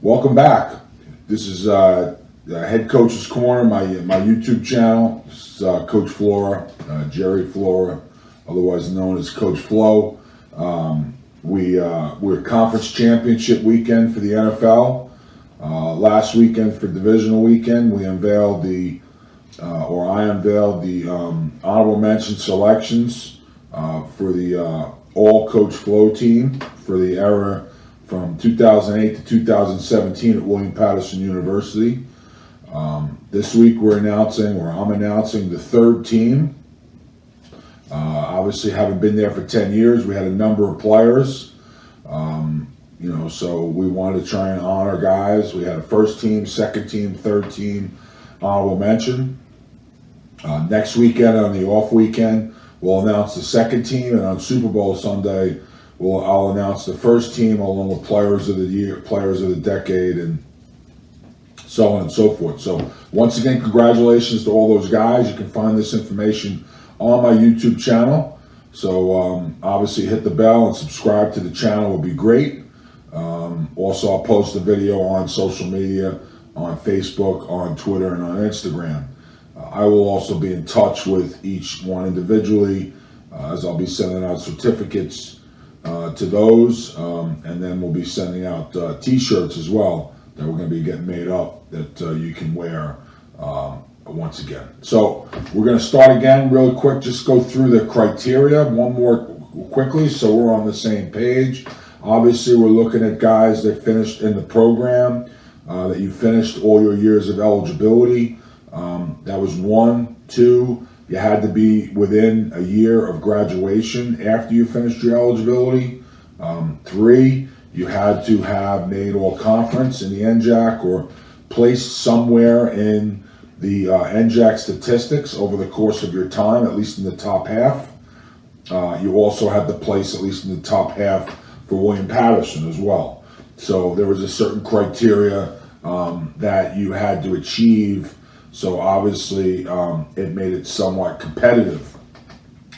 Welcome back. This is Head Coach's Corner, my YouTube channel. This is Coach Flora, Jerry Flora, otherwise known as Coach Flo. We're conference championship weekend for the NFL. Last weekend for divisional weekend, we unveiled I unveiled the honorable mention selections for the all Coach Flo team for the era from 2008 to 2017 at William Patterson University. This week I'm announcing the third team. Obviously, having been there for 10 years, we had a number of players. So we wanted to try and honor guys. We had a first team, second team, third team, honorable mention. Next weekend, on the off weekend, we'll announce the second team, and on Super Bowl Sunday, I'll announce the first team along with players of the year, players of the decade, and so on and so forth. So once again, congratulations to all those guys. You can find this information on my YouTube channel. So obviously hit the bell and subscribe to the channel would be great. Also, I'll post a video on social media, on Facebook, on Twitter, and on Instagram. I will also be in touch with each one individually as I'll be sending out certificates to those, and then we'll be sending out t-shirts as well that we're going to be getting made up that you can wear once again. So we're going to start again real quick, just go through the criteria one more quickly so we're on the same page. Obviously, we're looking at guys that finished in the program, that you finished all your years of eligibility. That was 1, 2, you had to be within a year of graduation after you finished your eligibility. 3, you had to have made all conference in the NJAC or placed somewhere in the NJAC statistics over the course of your time, at least in the top half. You also had to place at least in the top half for William Patterson as well. So there was a certain criteria that you had to achieve. So obviously it made it somewhat competitive.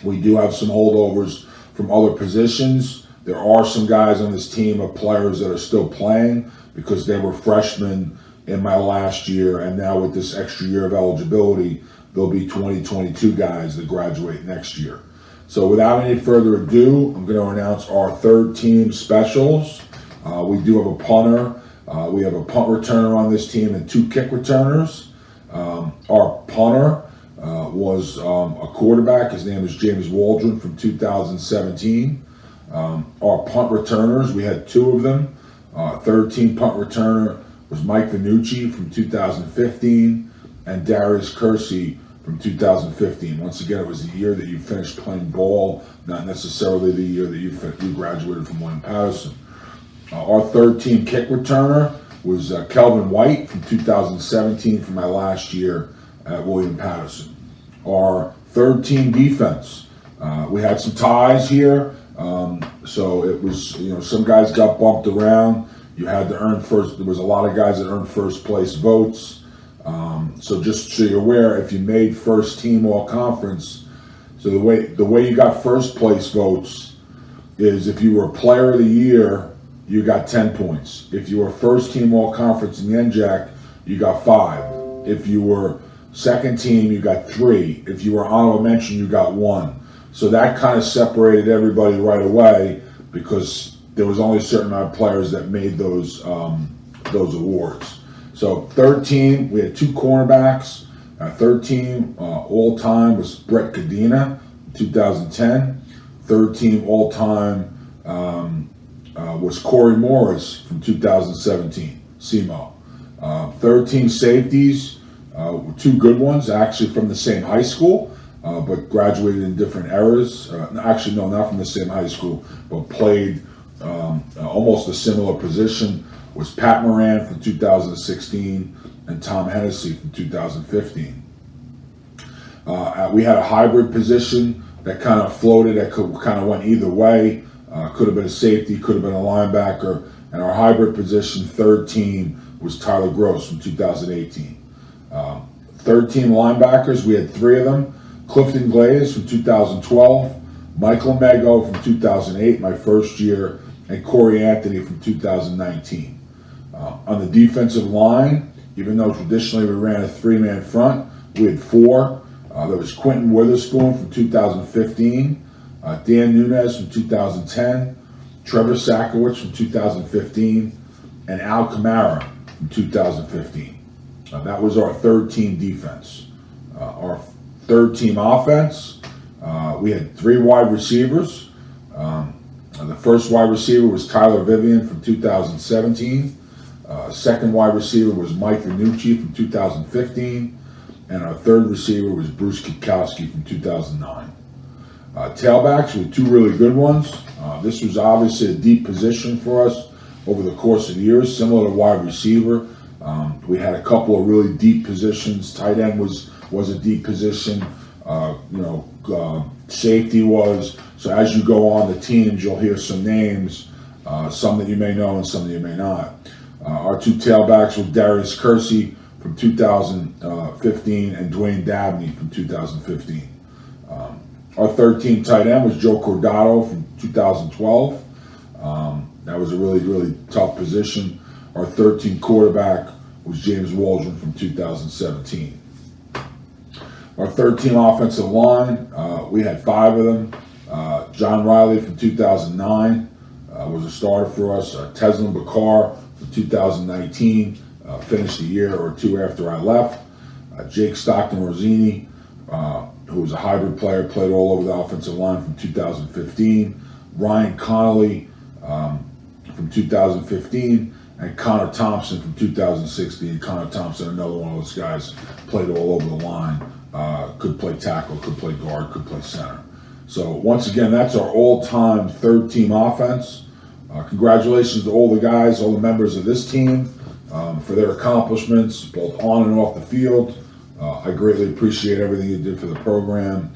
We do have some holdovers from other positions. There are some guys on this team of players that are still playing because they were freshmen in my last year, and now with this extra year of eligibility, there'll be 2022 guys that graduate next year. So without any further ado, I'm going to announce our third team specials. We do have a punter. We have a punt returner on this team and 2 kick returners. Our punter was a quarterback. His name is James Waldron from 2017. Our punt returners, we had 2 of them. Third team punt returner was Mike Vanucci from 2015 and Darius Kersey from 2015. Once again, it was the year that you finished playing ball, not necessarily the year that you graduated from William Patterson. Our third team kick returner was Kelvin White from 2017 from my last year at William Patterson. Our third team defense, we had some ties here. So it was, some guys got bumped around. You had to earn first. There was a lot of guys that earned first place votes. So just so you're aware, if you made first team all conference, so the way you got first place votes is if you were player of the year, you got 10 points. If you were first team all conference in the NJAC, you got 5. If you were second team, you got 3. If you were honorable mention, you got 1. So that kind of separated everybody right away because there was only a certain amount of players that made those awards. So third team, we had 2 cornerbacks. Our third team all time was Brett Cadena, 2010. Third team all time was Corey Morris from 2017, SEMO. Third team safeties, 2 good ones, actually from the same high school, but graduated in different eras. Actually, no, not from the same high school, but played almost a similar position, was Pat Moran from 2016 and Tom Hennessy from 2015. We had a hybrid position that kind of floated, that kind of went either way. Could have been a safety, could have been a linebacker, and our hybrid position, third team, was Tyler Gross from 2018. Third team linebackers, we had 3 of them. Clifton Glaze from 2012, Michael Mego from 2008, my first year, and Corey Anthony from 2019. On the defensive line, even though traditionally we ran a 3-man front, we had 4. There was Quentin Witherspoon from 2015, Dan Nunez from 2010, Trevor Sakowicz from 2015, and Al Kamara from 2015. That was our third-team defense. Our third-team offense, we had 3 wide receivers. The first wide receiver was Tyler Vivian from 2017. Second wide receiver was Mike Vernucci from 2015. And our third receiver was Bruce Kikowski from 2009. Tailbacks, we had 2 really good ones. This was obviously a deep position for us over the course of years, similar to wide receiver. We had a couple of really deep positions. Tight end was a deep position. Safety was. So as you go on the teams, you'll hear some names, some that you may know and some that you may not. Our 2 tailbacks were Darius Kersey from 2015 and Dwayne Dabney from 2015. Our third-team tight end was Joe Cordato from 2012. That was a really, really tough position. Our third-team quarterback was James Waldron from 2017. Our third-team offensive line, we had 5 of them. John Riley from 2009 was a starter for us. Teslin Bakar from 2019 finished a year or 2 after I left. Jake Stockton-Rosini, who was a hybrid player, played all over the offensive line from 2015. Ryan Connolly from 2015. And Connor Thompson from 2016. Connor Thompson, another one of those guys, played all over the line. Could play tackle, could play guard, could play center. So once again, that's our all-time third-team offense. Congratulations to all the guys, all the members of this team for their accomplishments, both on and off the field. I greatly appreciate everything you did for the program.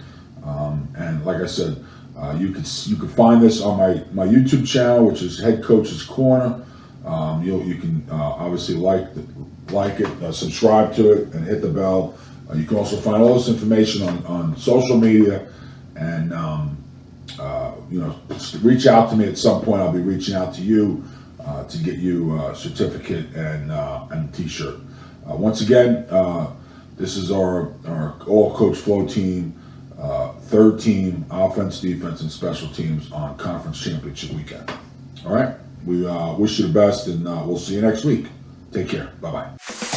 And like I said, you could find this on my YouTube channel, which is Head Coach's Corner. You can obviously like it, subscribe to it, and hit the bell. You can also find all this information on social media, and reach out to me at some point. I'll be reaching out to you to get you a certificate and a T-shirt. Once again, this is our all Coach Flo team, third team, offense, defense, and special teams on Conference Championship weekend. All right, we wish you the best, and we'll see you next week. Take care. Bye-bye.